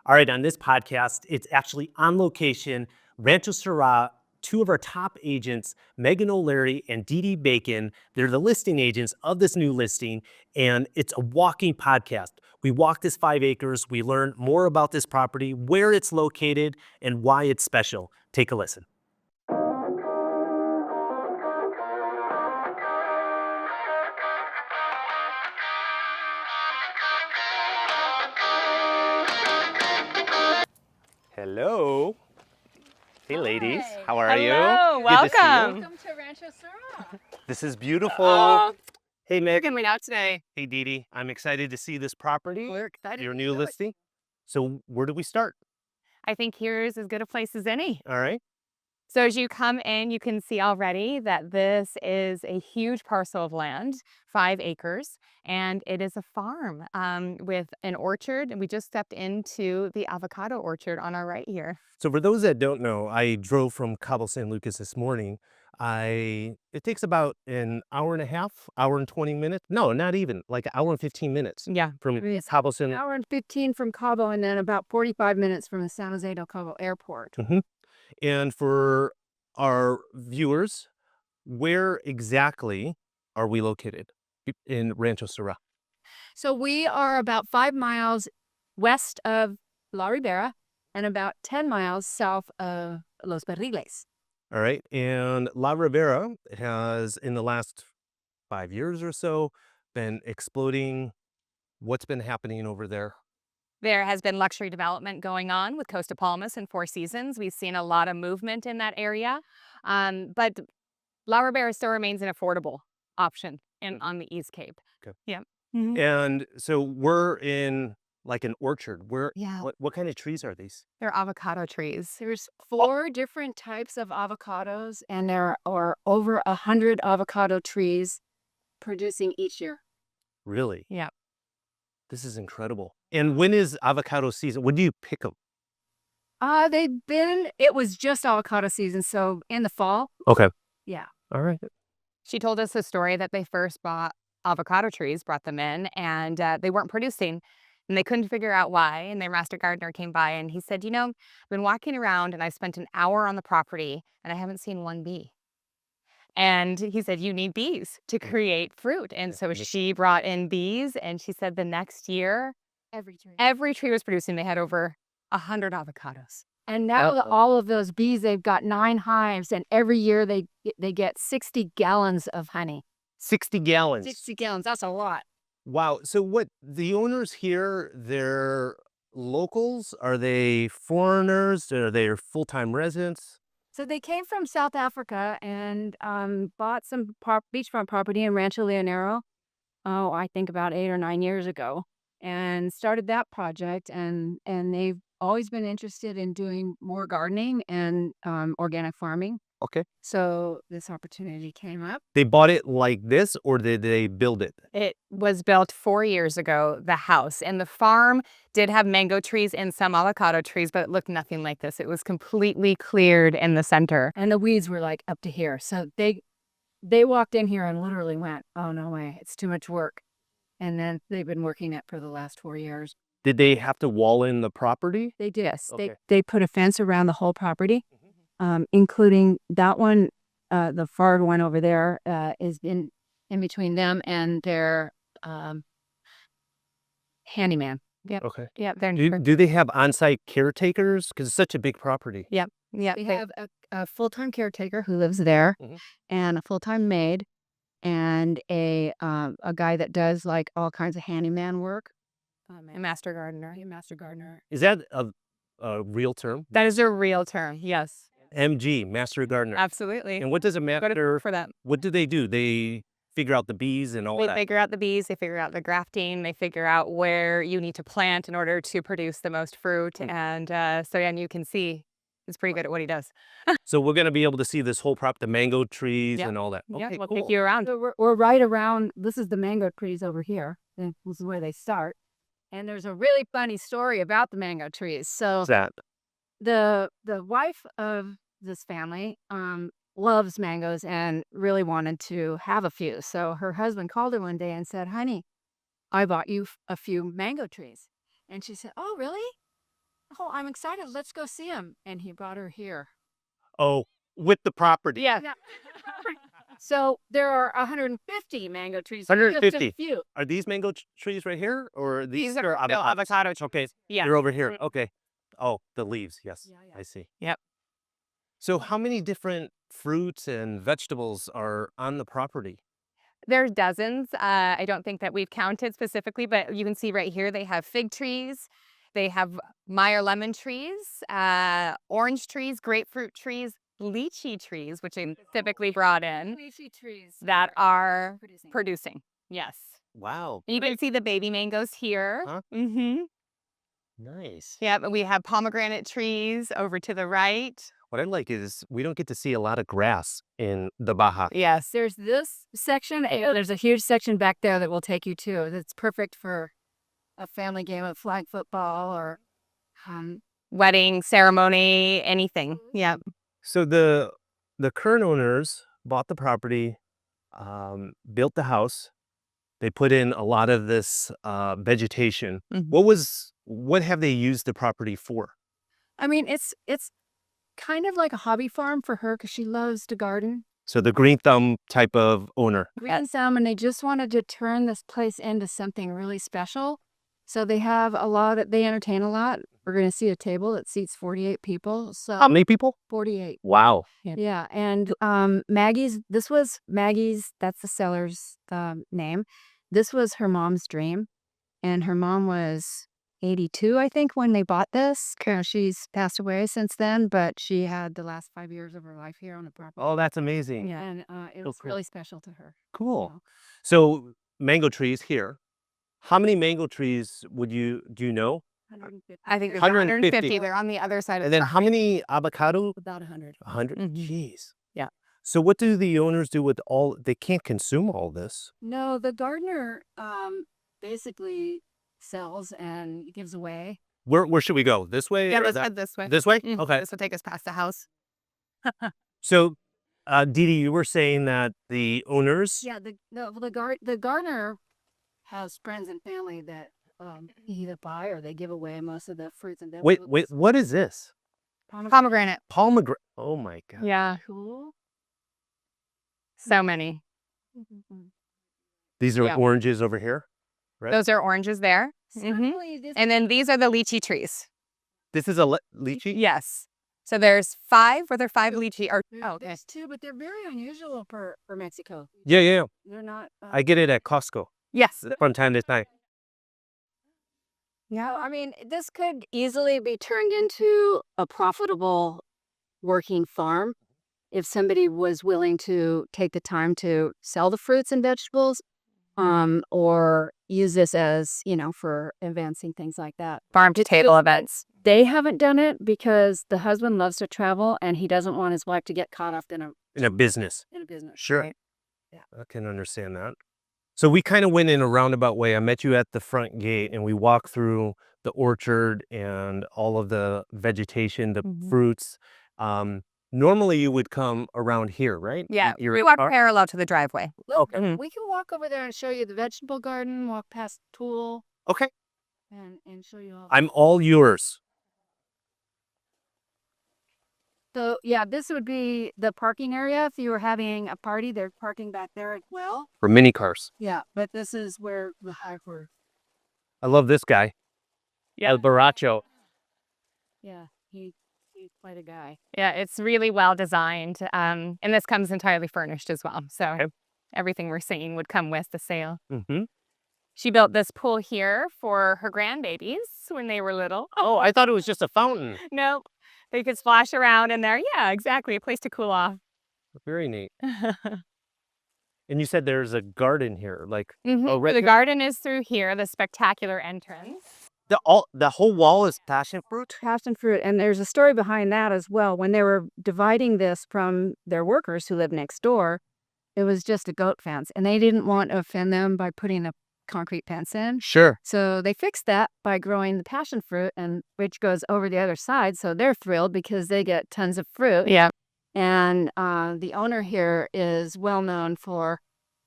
All right, on this podcast, it's actually on location, Rancho Sirah. Two of our top agents, Megan O'Leary and Dede Bacon, they're the listing agents of this new listing, and it's a walking podcast. We walk this 5 acres, we learn more about this property, where it's located, and why it's special. Take a listen. Hello. Hey, ladies. Hi. How are Hello. you? Good to see you. Welcome. Welcome to Rancho Sirah. This is beautiful. Oh, Hey, we're Meg. gonna be out today. Hey, Dede. I'm excited to see this property, We're excited. your to new do it. listing. So where do we start? I think here's as good a place as any. All right. So as you come in, you can see already that this is a huge parcel of land, 5 acres, and it is a farm with an orchard. And we just stepped into the avocado orchard on our right here. So for those that don't know, I drove from Cabo San Lucas this morning. It takes about an hour and a half, hour and 20 minutes. No, not even, like an hour and 15 minutes Yeah. from It's Cabo San An Lucas. hour and 15 from Cabo, and then about 45 minutes from the San Jose del Cabo airport. And for our viewers, where exactly are we located in Rancho Sirah? So we are about 5 miles west of La Ribera and about 10 miles south of Los Barriles. All right. And La Ribera has, in the last 5 years or so, been exploding. What's been happening over there? There has been luxury development going on with Costa Palmas and Four Seasons. We've seen a lot of movement in that area, but La Ribera still remains an affordable option on the East Cape. Okay. Yeah. And so we're in like an orchard. Yeah. What kind of trees are these? They're avocado trees. There's 4 different types of avocados, and there are over 100 avocado trees producing each year. Really? Yeah. This is incredible. And when is avocado season? When do you pick them? It was just avocado season, so in the fall. Okay. Yeah. All right. She told us the story that they first bought avocado trees, brought them in, and they weren't producing. And they couldn't figure out why. And their master gardener came by and he said, I've been walking around and I spent an hour on the property and I haven't seen one bee. And he said, you need bees to create fruit. And so she brought in bees, and she said the next year, every tree was producing. They had over 100 avocados. And now all of those bees, they've got 9 hives, and every year they get 60 gallons of honey. 60 gallons. 60 gallons, that's a lot. Wow. So what, the owners here, they're locals? Are they foreigners? Are they full-time residents? So they came from South Africa and bought some beachfront property in Rancho Leonero, I think about 8 or 9 years ago, and started that project. And they've always been interested in doing more gardening and organic farming. Okay. So this opportunity came up. They bought it like this, or did they build it? It was built 4 years ago, the house. And the farm did have mango trees and some avocado trees, but it looked nothing like this. It was completely cleared in the center. And the weeds were like up to here. So they walked in here and literally went, oh, no way, it's too much work. And then they've been working it for the last 4 years. Did they have to wall in the property? They did. Yes. Okay. They put a fence around the whole property, including that one. The far one over there is in between them and their handyman. Yep. Okay. Yeah. Do they have on-site caretakers? Because it's such a big property. Yeah. We have a full-time caretaker who lives there, and a full-time maid, and a guy that does like all kinds of handyman work. A master gardener. A master gardener. Is that a real term? That is a real term. Yes. MG, master gardener. Absolutely. And what does a master, for that. what do? They figure out the bees and all They that? figure out the bees, they figure out the grafting, they figure out where you need to plant in order to produce the most fruit. And and you can see he's pretty good at what he does. So we're going to be able to see this whole the mango trees Yeah. and all that. Yeah, Okay, we'll cool. take you around. So we're right around. This is the mango trees over here. And this is where they start. And there's a really funny story about the mango trees. So What's that? the wife of this family loves mangoes and really wanted to have a few. So her husband called her one day and said, honey, I bought you a few mango trees. And she said, oh, really? Oh, I'm excited. Let's go see him. And he brought her here. Oh, with the property. Yeah. Yeah. So there are 150 mango trees. Just a 150. few. Are these mango trees right here, or These are are avocado trees. Okay, Yeah. they're over here. Okay. Oh, the leaves. Yes, Yeah, yeah. I see. Yep. So, how many different fruits and vegetables are on the property? There's dozens. I don't think that we've counted specifically, but you can see right here they have fig trees, they have Meyer lemon trees, orange trees, grapefruit trees, lychee trees, which I typically brought in Lychee trees that are producing. producing. Yes. Wow, You can see the baby mangoes here. Huh? Mm-hmm. nice. Yeah, but we have pomegranate trees over to the right. What I like is we don't get to see a lot of grass in the Baja. Yes. There's this section. There's a huge section back there that we'll take you to. That's perfect for a family game of flag football or Wedding ceremony, anything. Yeah. So the current owners bought the property, built the house. They put in a lot of this vegetation. Mhm. What have they used the property for? I mean, it's kind of like a hobby farm for her because she loves to garden. So the green thumb type of owner. Green thumb, and they just wanted to turn this place into something really special. So they have they entertain a lot. We're going to see a table that seats 48 people. So How many people? 48. Wow. Yeah, and this was Maggie's, that's the seller's name. This was her mom's dream, and her mom was 82, I think, when they bought this. She's passed away since then, but she had the last 5 years of her life here on the property. Oh, that's amazing. Yeah, and it was cool. really special to her. Cool. know. So mango trees here. How many mango trees do you know? 150. I think there's 150. 150. They're on the other side of And the then how many avocado? About 100. 100. Mhm. Jeez. Yeah. So what do the owners do with all? They can't consume all this. No, the gardener basically sells and gives away. Where should we go? This way? Yeah, or let's that- head this way. This way? Mhm. Okay. This will take us past the house. So, Dede, you were saying that the owners. Yeah, the gardener has friends and family that either buy or they give away most of the fruits and vegetables. Wait. What is this? Pomegranate. Pomegranate. Oh my god. Yeah, Cool. so many. These are Yeah. oranges over here. Right. Those are oranges there. Mhm. Certainly this And then these are the lychee trees. This is a lychee. Yes. So there's 5. Were there 5 lychee? Or oh, okay. there's two, but they're very unusual for Mexico. Yeah. They're not. I get it at Costco Yes. from time to time. Yeah, I mean, this could easily be turned into a profitable working farm if somebody was willing to take the time to sell the fruits and vegetables, or use this as, for advancing things like that. Farm to table events. They haven't done it because the husband loves to travel and he doesn't want his wife to get caught up in In a business. a business. Sure. Right. I can understand that. So we kind of went in a roundabout way. I met you at the front gate and we walked through the orchard and all of the vegetation, the Mhm. fruits. Normally you would come around here, right? Yeah, You're we in walk car? parallel to the driveway. Look, Mhm. we can walk over there and show you the vegetable garden, walk past Tool, Okay. and show you all. I'm all yours. So yeah, this would be the parking area. If you were having a party, there's parking back there as well. For mini cars. Yeah, but this is where the were. I love this guy. Yeah. El Baracho. Yeah, he's quite a guy. Yeah, it's really well designed. And this comes entirely furnished as well. So Okay. everything we're seeing would come with the sale. Mm-hmm. She built this pool here for her grandbabies when they were little. Oh, I thought it was just a fountain. Nope. They could splash around in there. Yeah, exactly. A place to cool off. Very neat. And you said there's a garden here, like Mhm. Oh, right The here? garden is through here, the spectacular entrance. the whole wall is passion fruit. Passion fruit, and there's a story behind that as well. When they were dividing this from their workers who lived next door, it was just a goat fence, and they didn't want to offend them by putting a concrete fence in. Sure. So they fixed that by growing the passion fruit, and which goes over the other side. So they're thrilled because they get tons of fruit. Yeah. And the owner here is well known for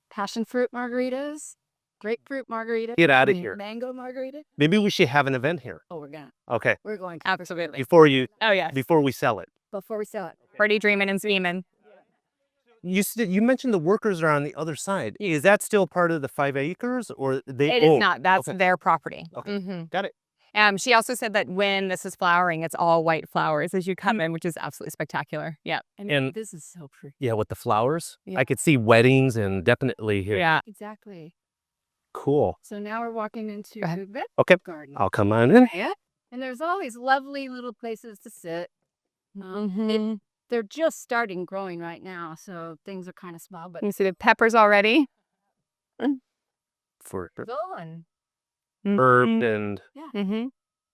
passion fruit margaritas grapefruit margarita. Get out of here. Mango margarita. Maybe we should have an event here. Oh, we're gonna. Okay. We're going to. Absolutely. Before you, Oh, yeah. before we sell it. Before we sell it. Pretty dreaming and scheming. You mentioned the workers are on the other side. Is that still part of the 5 acres or they It own? is not. That's Okay. their property. Okay. Got it. She also said that when this is flowering, it's all white flowers as you come in, which is absolutely spectacular. Yeah. And This is so pretty. yeah, with the flowers, Yeah. I could see weddings and definitely here. Yeah. Exactly. Cool. So now we're walking into Go ahead. the vegetable Okay. garden. I'll come on in. Yeah. And there's all these lovely little places to sit. Mhm. They're just starting growing right now, so things are kind of small, but You see the peppers already? For going. herbed and Mm-hmm.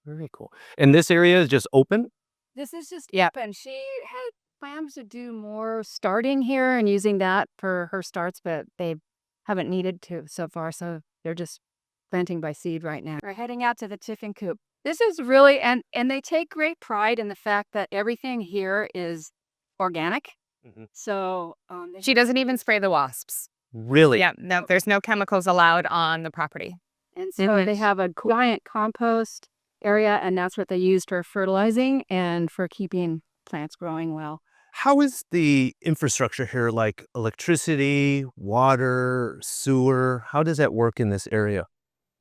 very cool. And this area is just open? This is just Yep. and she had plans to do more starting here and using that for her starts, but they haven't needed to so far, so they're just planting by seed right now. We're heading out to the chicken coop. This is really and they take great pride in the fact that everything here is organic. Mhm. So She doesn't even spray the wasps. Really? Yeah. No, there's no chemicals allowed on the property. and so they have a giant compost area, and that's what they use for fertilizing and for keeping plants growing well. How is the infrastructure here, like electricity, water, sewer? How does that work in this area?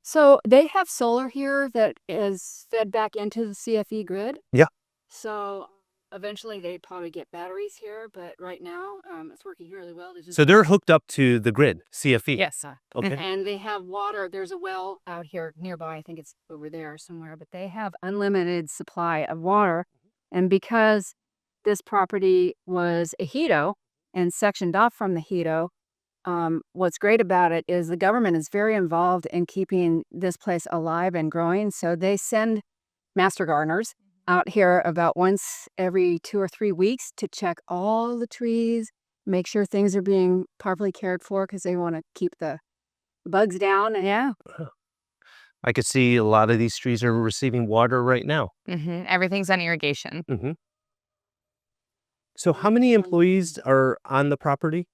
So they have solar here that is fed back into the CFE grid. Yeah. So eventually they'd probably get batteries here, but right now it's working really well. So they're hooked up to the grid, CFE. Yes. Okay. And they have water. There's a well out here nearby. I think it's over there somewhere, but they have unlimited supply of water. And because this property was ejido and sectioned off from the ejido, what's great about it is the government is very involved in keeping this place alive and growing. So they send master gardeners out here about once every 2 or 3 weeks to check all the trees, make sure things are being properly cared for because they want to keep the bugs down. Yeah. I could see a lot of these trees are receiving water right now. Everything's on irrigation. So how many employees are on the property?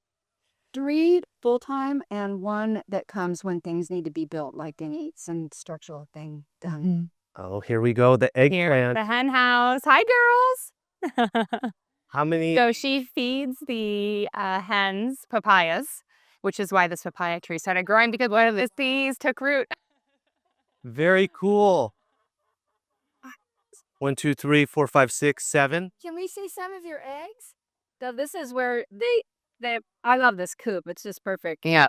3 full-time and 1 that comes when things need to be built, like they need some structural thing done. Oh, here we go. The Here, eggplant. the hen house. Hi, girls. How many? So she feeds the hens papayas, which is why this papaya tree started growing because one of the seeds took root. Very cool. 1, 2, 3, 4, 5, 6, 7. Can we see some of your eggs? So this is where they I love this coop. It's just perfect. Yeah.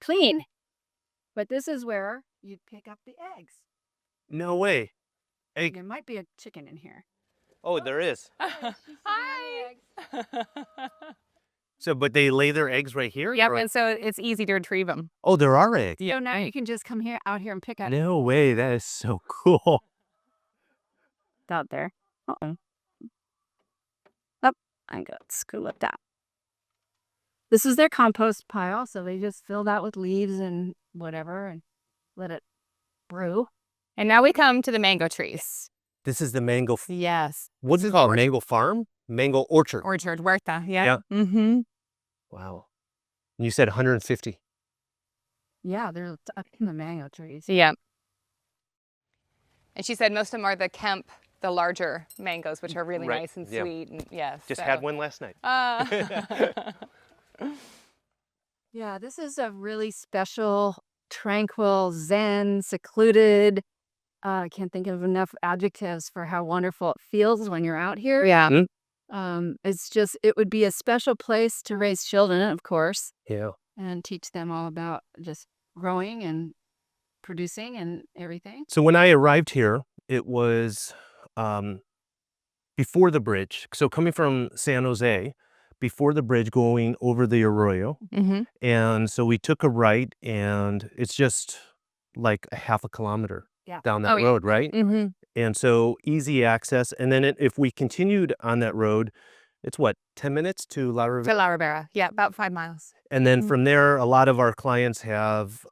Clean. But this is where you'd pick up the eggs. No way. Egg. There might be a chicken in here. Oh, there is. Hi. So, but they lay their eggs right here? Yep, Or- and so it's easy to retrieve them. Oh, there are eggs. So now you can just come out here and pick up No way. That is so cool. out there. Uh-oh. Up. I got screw up that. This is their compost pile, so they just fill that with leaves and whatever and let it brew. And now we come to the mango trees. This is the mango. Yes. What's it called? Mango farm? Mango orchard. Orchard, huerta. Yeah. Yeah. Mm-hmm. Wow. And you said 150. Yeah, they're up in the mango trees. Yeah. And she said most of them are the Kemp, the larger mangoes, which are really Right, nice and yeah. sweet. And yes. Just had one last night. Yeah, this is a really special, tranquil, zen, secluded. I can't think of enough adjectives for how wonderful it feels when you're out here. Yeah. It's just, it would be a special place to raise children, of course, Yeah. and teach them all about just growing and producing and everything. So when I arrived here, it was before the bridge. So coming from San Jose, before the bridge going over the arroyo. Mm-hmm. And so we took a right and it's just like a half a kilometer down that Oh, yeah. road, right? Mm-hmm. And so easy access. And then if we continued on that road, it's what, 10 minutes to La Ribera? To La Ribera. Yeah, about 5 miles. And then from there, a lot of our clients have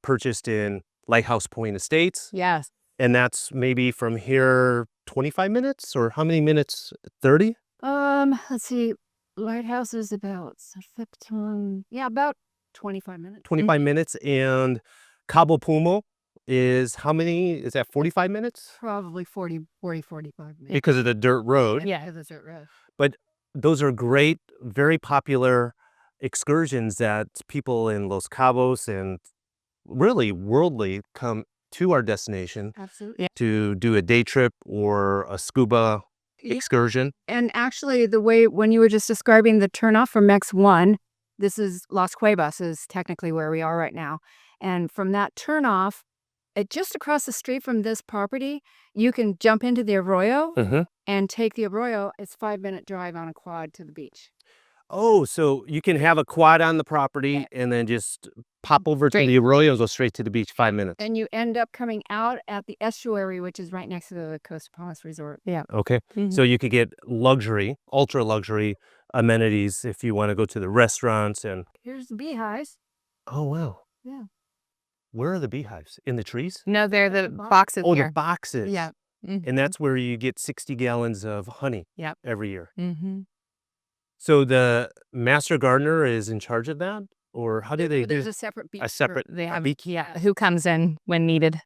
purchased in Lighthouse Point Estates. Yes. And that's maybe from here 25 minutes or how many minutes? 30? Let's see. Lighthouse is about 15, about 25 minutes. 25 minutes. And Cabo Pumo is how many? Is that 45 minutes? Probably 45 minutes. Because of the dirt road. Yeah. That's it, right. But those are great, very popular excursions that people in Los Cabos and really worldly come to our destination Absolutely. to do a day trip or a scuba excursion. And actually, the way when you were just describing the turnoff from X1, this is Las Cuevas is technically where we are right now. And from that turnoff, just across the street from this property, you can jump into the arroyo and take the arroyo. It's 5-minute drive on a quad to the beach. Oh, so you can have a quad on the property and then just pop over to the arroyo and go straight to the beach, 5 minutes. And you end up coming out at the estuary, which is right next to the Costa Palmas Resort. Yeah. Okay. So you could get luxury, ultra luxury amenities if you want to go to the restaurants and. Here's the beehives. Oh, wow. Yeah. Where are the beehives? In the trees? No, they're the boxes Oh, here. the boxes. Yeah. And that's where you get 60 gallons of honey every year. Mm-hmm. So the master gardener is in charge of that? Or how do they? There's a separate beach. They have beekeeper? who comes in when needed.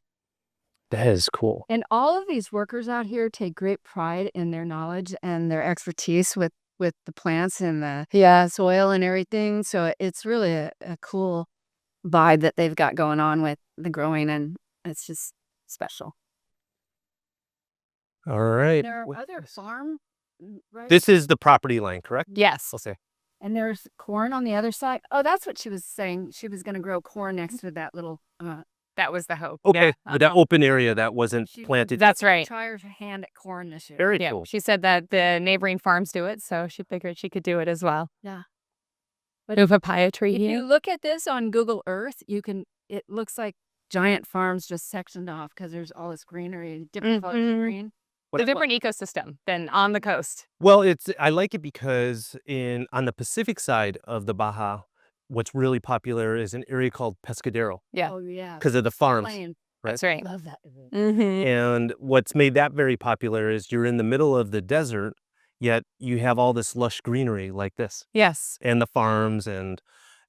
That is cool. And all of these workers out here take great pride in their knowledge and their expertise with the plants and the soil and everything. So it's really a cool vibe that they've got going on with the growing, and it's just special. All right. There are other farm, right? This is the property line, correct? Yes. I'll say. And there's corn on the other side. Oh, that's what she was saying. She was going to grow corn next to that little. That was the hope. Okay. Yeah. But that open area that wasn't planted. That's right. Try her hand at corn this year. Very Yeah. cool. She said that the neighboring farms do it, so she figured she could do it as well. Yeah. But a papaya tree If here. you look at this on Google Earth, it looks like giant farms just sectioned off because there's all this greenery, different colors of green. It's a different ecosystem than on the coast. Well, I like it because on the Pacific side of the Baja, what's really popular is an area called Pescadero Yeah. Oh, yeah. because of the farms. Plain. That's right. Love that. Mm-hmm. And what's made that very popular is you're in the middle of the desert, yet you have all this lush greenery like this Yes. and the farms, and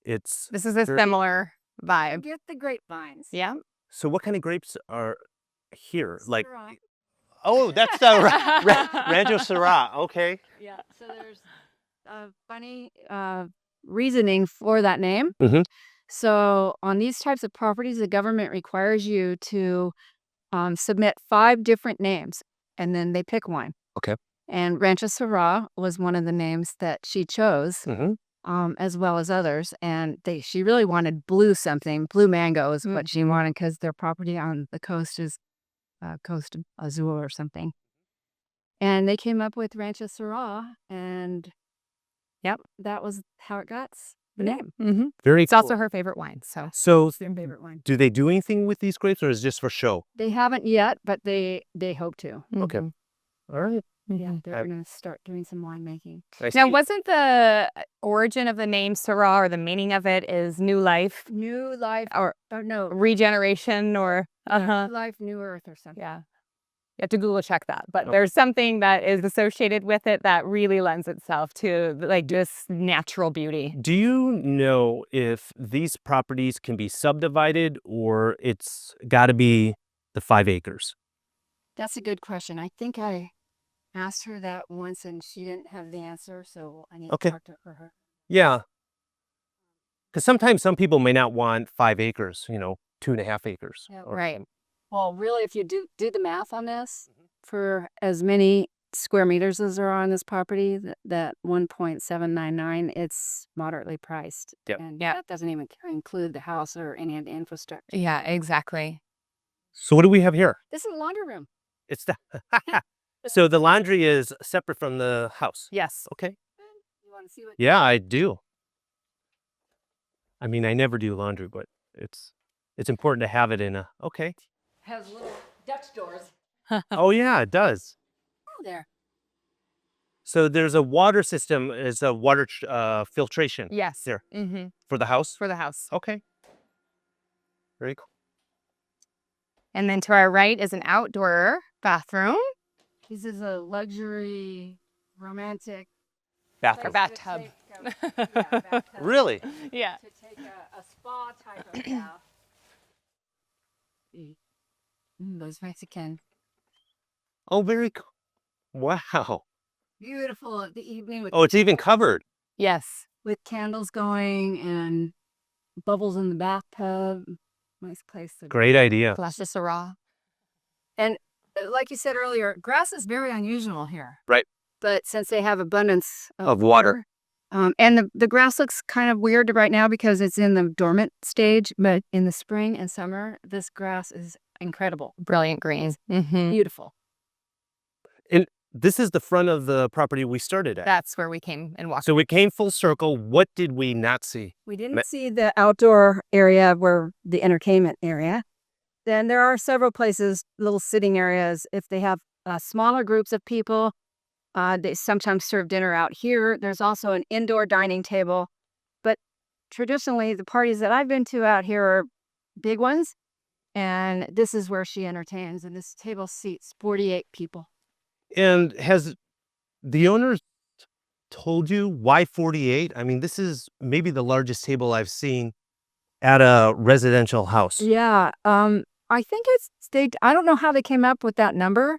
it's. This is a similar vibe. Get the grapevines. Yeah. So what kind of grapes are here? Like, Syrah. oh, that's the Rancho Sirah. Okay. Yeah. So there's a funny reasoning for that name. Mhm. So on these types of properties, the government requires you to submit 5 different names, and then they pick one. Okay. And Rancho Sirah was one of the names that she chose, as well as others. And she really wanted blue mango is what she wanted, because their property on the coast is Costa Azul or something. And they came up with Rancho Sirah, and that was how it got the name. Mm-hmm. Very It's cool. also her favorite wine. So So It's their favorite wine. do they do anything with these grapes, or is it just for show? They haven't yet, but they hope to. Okay. All right. Yeah, they're going to start doing some winemaking. Now, wasn't the origin of the name Syrah, or the meaning of it, is new life, New life, or no, regeneration, or life, new earth, or something. yeah. You have to Google check that, but there's something that is associated with it that really lends itself to like just natural beauty. Do you know if these properties can be subdivided, or it's got to be the 5 acres? That's a good question. I think I asked her that once, and she didn't have the answer, so I need to talk to her. Yeah. Because sometimes some people may not want 5 acres, 2.5 acres. Yeah, Right. Well, really, if you do the math on this, for as many square meters as there are on this property, that 1.799, it's moderately priced. Yep. And Yeah. that doesn't even include the house or any of the infrastructure. Yeah, exactly. So what do we have here? This is a laundry room. It's the So the laundry is separate from the house. Yes. Okay. You want to see what? Yeah, I do. I mean, I never do laundry, but it's important to have it in a. Okay. Has little Dutch doors. Oh yeah, it does. Oh, there. So there's a water system, is a water filtration Yes. there Mm-hmm. for the house. For the house. Okay. Very cool. And then to our right is an outdoor bathroom. This is a luxury, romantic Or Bathroom. bathtub. bathtub Really? Yeah. to take a spa type of bath. Those Mexican. Oh, very cool. Wow. Beautiful at the evening Oh, it's even covered. Yes. with candles going and bubbles in the bathtub. Nice place to Great idea. Costa Sirah. And like you said earlier, grass is very unusual here. Right. But since they have abundance Of water. and the grass looks kind of weird right now because it's in the dormant stage, but in the spring and summer, this grass is incredible. Brilliant green. Mm-hmm. Beautiful. And this is the front of the property we started at. That's where we came and walked. So we came full circle. What did we not see? We didn't see the outdoor area where the entertainment area. Then there are several places, little sitting areas. If they have smaller groups of people, they sometimes serve dinner out here. There's also an indoor dining table. But traditionally, the parties that I've been to out here are big ones. And this is where she entertains. And this table seats 48 people. And has the owners told you why 48? I mean, this is maybe the largest table I've seen at a residential house. Yeah. I think I don't know how they came up with that number,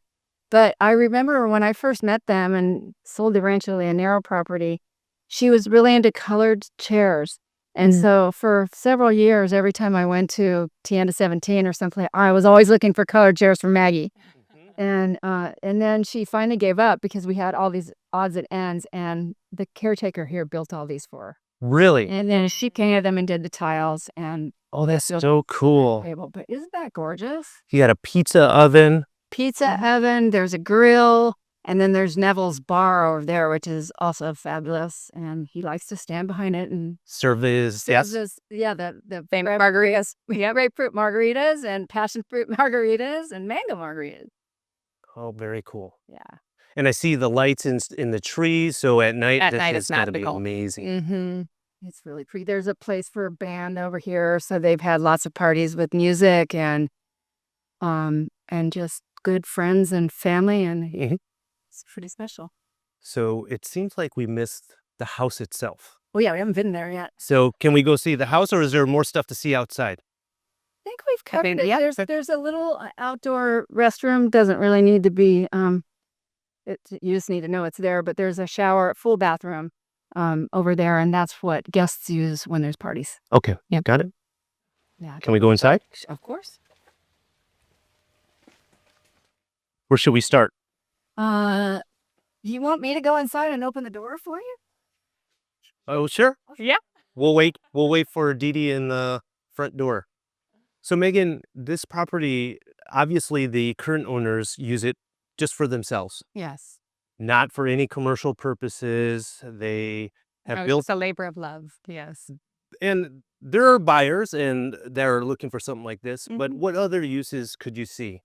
but I remember when I first met them and sold the Rancho Sirah property, she was really into colored chairs. And so for several years, every time I went to Tienda 17 or something, I was always looking for colored chairs for Maggie. And then she finally gave up because we had all these odds and ends, and the caretaker here built all these for her. Really? And then she painted them and did the tiles and Oh, that's so cool. table. But isn't that gorgeous? You got a pizza oven. Pizza oven, there's a grill, and then there's Neville's bar over there, which is also fabulous. And he likes to stand behind it and Service. Yes. the famous margaritas. We have grapefruit margaritas and passion fruit margaritas and mango margaritas. Oh, very cool. Yeah. And I see the lights in the trees. So at night, At this night, is it's going to be magical. amazing. Mm-hmm. It's really pretty. There's a place for a band over here, so they've had lots of parties with music and just good friends and family, and Mhm. it's pretty special. So it seems like we missed the house itself. Well, yeah, we haven't been there yet. So can we go see the house, or is there more stuff to see outside? I think we've covered mean, it. yeah. There's a little outdoor restroom. Doesn't really need to be. You just need to know it's there. But there's a shower, full bathroom, over there, and that's what guests use when there's parties. Okay. Yep. Got it. Yeah. Can we go inside? Of course. Where should we start? You want me to go inside and open the door for you? Oh, sure. Yeah. We'll wait for Dede in the front door. So Megan, this property, obviously the current owners use it just for themselves, Yes. not for any commercial purposes. They have built, It's a labor of love. Yes. and there are buyers and they're looking for something like this, but Mhm. what other uses could you see?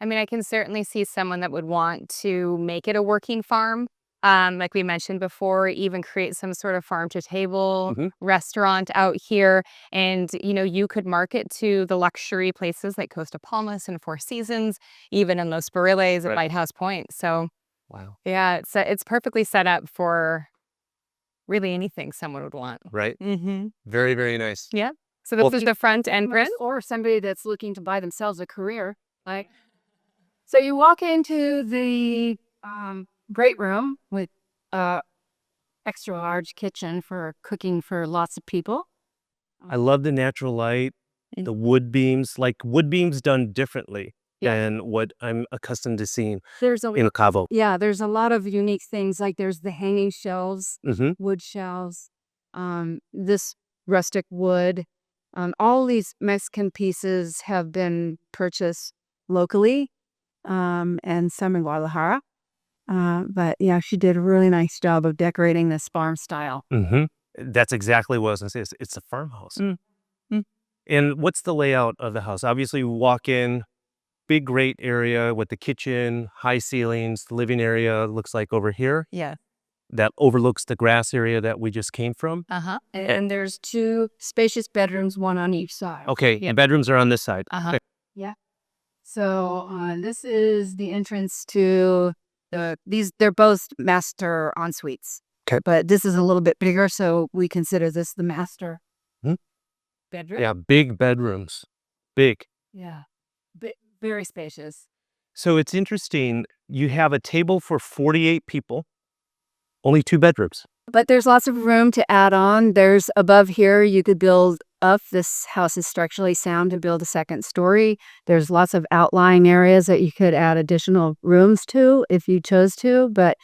I mean, I can certainly see someone that would want to make it a working farm. Like we mentioned before, even create some sort of farm to table Mhm. restaurant out here. And, you could market to the luxury places like Costa Palmas and Four Seasons, even in Los Barriles at Right. Lighthouse Point. So, Wow. yeah, it's perfectly set up for really anything someone would want. Right? Mm-hmm. Very, very nice. Yeah. So this Well, is the front entrance. Or somebody that's looking to buy themselves a career. So you walk into the great room with extra large kitchen for cooking for lots of people. I love the natural light, the wood beams, like wood beams done differently Yeah. than what I'm accustomed to seeing There's in Cabo. there's a lot of unique things. Like there's the hanging shelves, Mm-hmm. wood shelves, this rustic wood. All these Mexican pieces have been purchased locally, and some in Guadalajara. But yeah, she did a really nice job of decorating this farm style. Mm-hmm. That's exactly what I was going to say. It's a farmhouse. Mm. Mm. And what's the layout of the house? Obviously, you walk in, big, great area with the kitchen, high ceilings, the living area looks like over here. Yeah. That overlooks the grass area that we just came from. Uh-huh. And there's two spacious bedrooms, one on each side. Okay, Yeah. the bedrooms are on this side. Uh-huh. Okay. So this is the entrance to they're both master en suites. Okay. But this is a little bit bigger, so we consider this the master Hmm. bedroom. Yeah, big bedrooms. Big. Yeah. Very spacious. So it's interesting. You have a table for 48 people, only 2 bedrooms. But there's lots of room to add on. There's above here, you could build up. This house is structurally sound to build a second story. There's lots of outlying areas that you could add additional rooms to if you chose to. But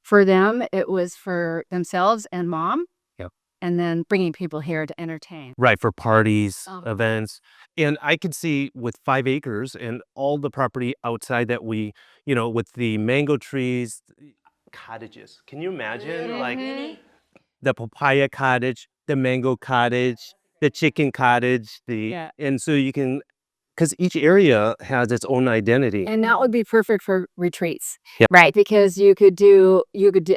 for them, it was for themselves and mom. Yep. And then bringing people here to entertain. Right, for parties, Uh-huh. events. And I could see with 5 acres and all the property outside that we, with the mango trees, cottages. Can you imagine? Like the papaya cottage, the mango cottage, the chicken cottage, Yeah. and so you can, because each area has its own identity. And that would be perfect for retreats. Yep. Right, because you could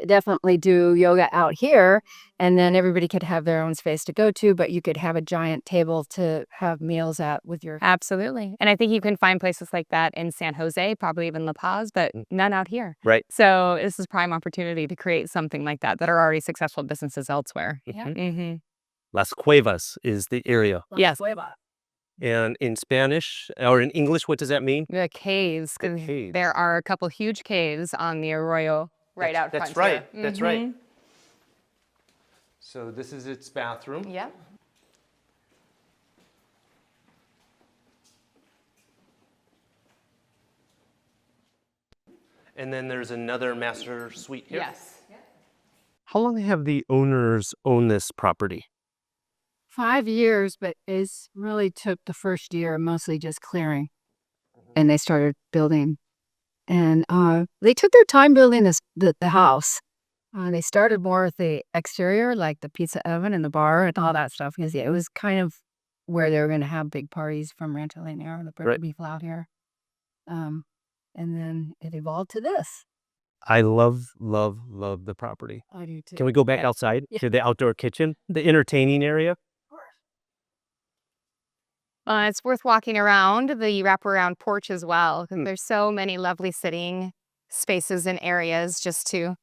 definitely do yoga out here, and then everybody could have their own space to go to, but you could have a giant table to have meals at with your Absolutely. And I think you can find places like that in San Jose, probably even La Paz, but none out here. Right. So this is prime opportunity to create something like that are already successful businesses elsewhere. Yeah. Mm-hmm. Las Cuevas is the area. Yes. And in Spanish or in English, what does that mean? The caves. The 'Cause caves. there are a couple huge caves on the arroyo right out front. That's right. here. That's right. So this is its bathroom. Yep. And then there's another master suite here. Yes. How long have the owners owned this property? 5 years, but it's really took the first year mostly just clearing, and they started building. And they took their time building the house. They started more with the exterior, like the pizza oven and the bar and all that stuff, because it was kind of where they were going to have big parties from Rancho Sirah, the Right. people out here. And then it evolved to this. I love, love, love the property. I do too. Can we go back outside to the outdoor kitchen, the entertaining area? It's worth walking around the wraparound porch as well, because there's so many lovely sitting spaces and areas just to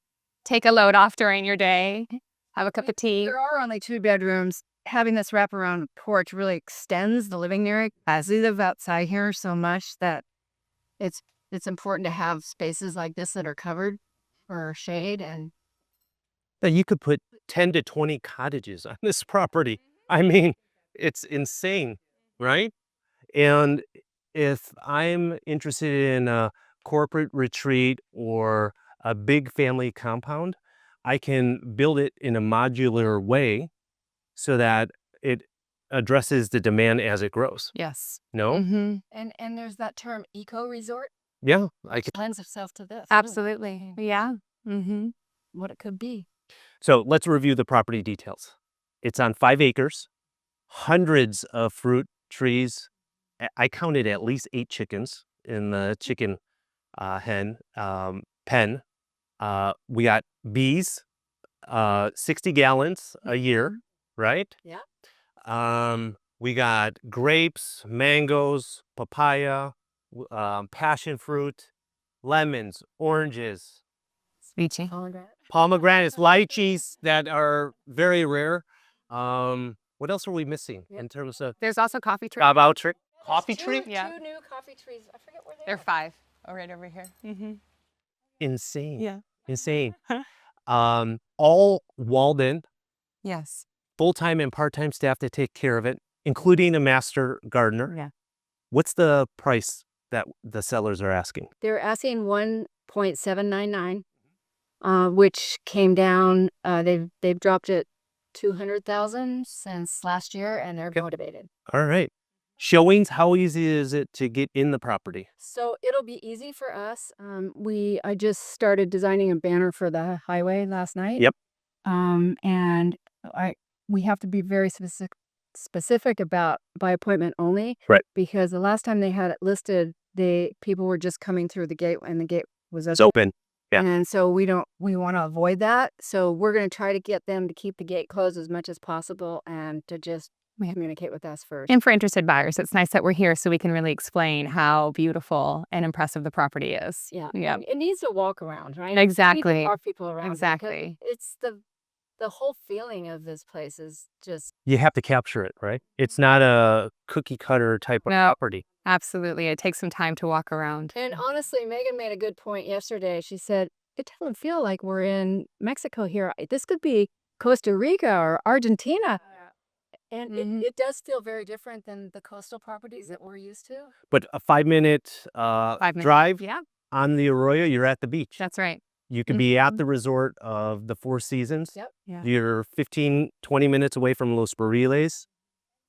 take a load off during your day, have a cup of tea. There are only 2 bedrooms. Having this wraparound porch really extends the living area. As we live outside here so much that it's important to have spaces like this that are covered for shade. And That you could put 10 to 20 cottages on this property. I mean, it's insane, right? And if I'm interested in a corporate retreat or a big family compound, I can build it in a modular way so that it addresses the demand as it grows. Yes. No? Mm-hmm. and there's that term eco resort. Yeah, I can. Lends itself to this. Absolutely. Yeah. Mm-hmm. What it could be. So let's review the property details. It's on 5 acres, hundreds of fruit trees. I counted at least 8 chickens in the chicken pen. We got bees, 60 gallons a year, right? Yeah. We got grapes, mangoes, papaya, passion fruit, lemons, oranges, Speechy. pomegranates, lychees that are very rare. What else are we missing in terms of There's also coffee trees. coffee tree? Yeah. 2 new coffee trees. I forget where There are 5. Oh, right over here. Mm-hmm. Insane. Yeah. Insane. All walled in, Yes. full-time and part-time staff to take care of it, including a master gardener. Yeah. What's the price that the sellers are asking? They're asking 1.799, which came down. They've dropped it 200,000 since last year, and they're motivated. All right. Showings, how easy is it to get in the property? So it'll be easy for us. I just started designing a banner for the highway last night. Yep. And we have to be very specific about by appointment only. Right. Because the last time they had it listed, people were just coming through the gate and the gate was It's open. Yeah. And so we want to avoid that. So we're going to try to get them to keep the gate closed as much as possible and to just communicate with us first. And for interested buyers, it's nice that we're here so we can really explain how beautiful and impressive the property is. Yeah. Yeah. It needs a walk around, right? Exactly. Our people around. Exactly. It's the the whole feeling of this place is just You have to capture it, right? It's not a cookie cutter type of No. property. Absolutely. It takes some time to walk around. And honestly, Megan made a good point yesterday. She said, it doesn't feel like we're in Mexico here. This could be Costa Rica or Argentina. And Mhm. it does feel very different than the coastal properties that we're used to. But a 5-minute 5 minutes. drive Yeah, on the Arroyo, you're at the beach. that's right. You could be at Mhm. the resort of the Four Seasons. Yep. Yeah. You're 15, 20 minutes away from Los Barriles,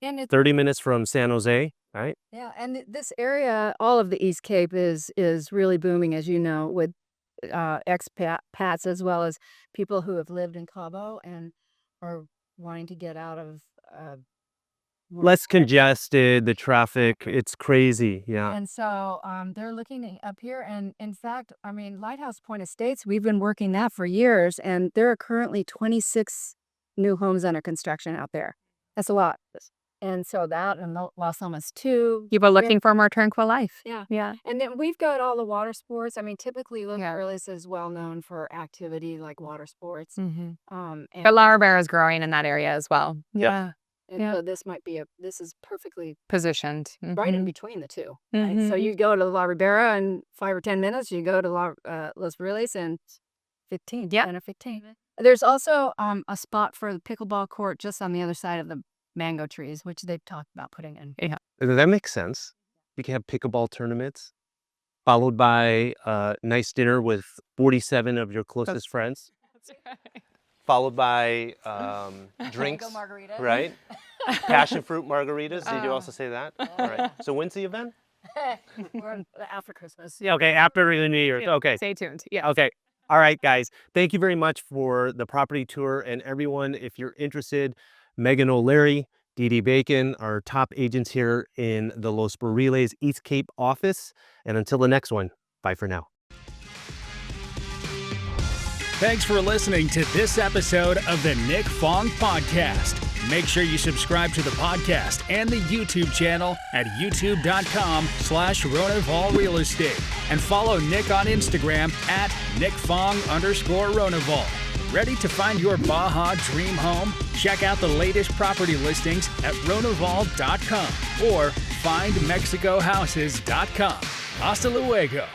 And it, 30 minutes from San Jose, right? yeah, and this area, all of the East Cape is really booming, as you know, with expats as well as people who have lived in Cabo and are wanting to get out of Less congested, the traffic, it's crazy. Yeah. And so they're looking up here. And in fact, I mean, Lighthouse Point Estates, we've been working that for years. And there are currently 26 new homes under construction out there. That's a lot. And so that and Las Almas too. People looking for a more tranquil life. Yeah. Yeah. And then we've got all the water sports. I mean, typically Los Yeah. Barriles is well known for activity like water sports. Mm-hmm. And, But La Ribera is growing in that area as well. Yeah. yeah. so this is perfectly Positioned. right in Mhm. between the two. Right? So Mhm. you go to La Ribera in 5 or 10 minutes. You go to Los Barriles in 15, Yep. 10 or 15. There's also a spot for the pickleball court just on the other side of the mango trees, which they've talked about putting in. Yeah. That makes sense. You can have pickleball tournaments followed by a nice dinner with 47 of your closest friends, followed by drinks, margarita. right? Passion fruit margaritas. Did you also say that? All right. So when's the event? We're after Christmas. Yeah, okay, after the New Year's. Okay. Stay tuned. Yeah. Okay. All right, guys. Thank you very much for the property tour. And everyone, if you're interested, Megan O'Leary, Dede Bacon, our top agents here in the Los Barriles East Cape office. And until the next one, bye for now. Thanks for listening to this episode of the Nick Fong Podcast. Make sure you subscribe to the podcast and the YouTube channel at youtube.com/Ronival Real Estate and follow Nick on Instagram at NickFong_Ronival. Ready to find your Baja dream home? Check out the latest property listings at Ronival.com or findmexicohouses.com. Hasta luego.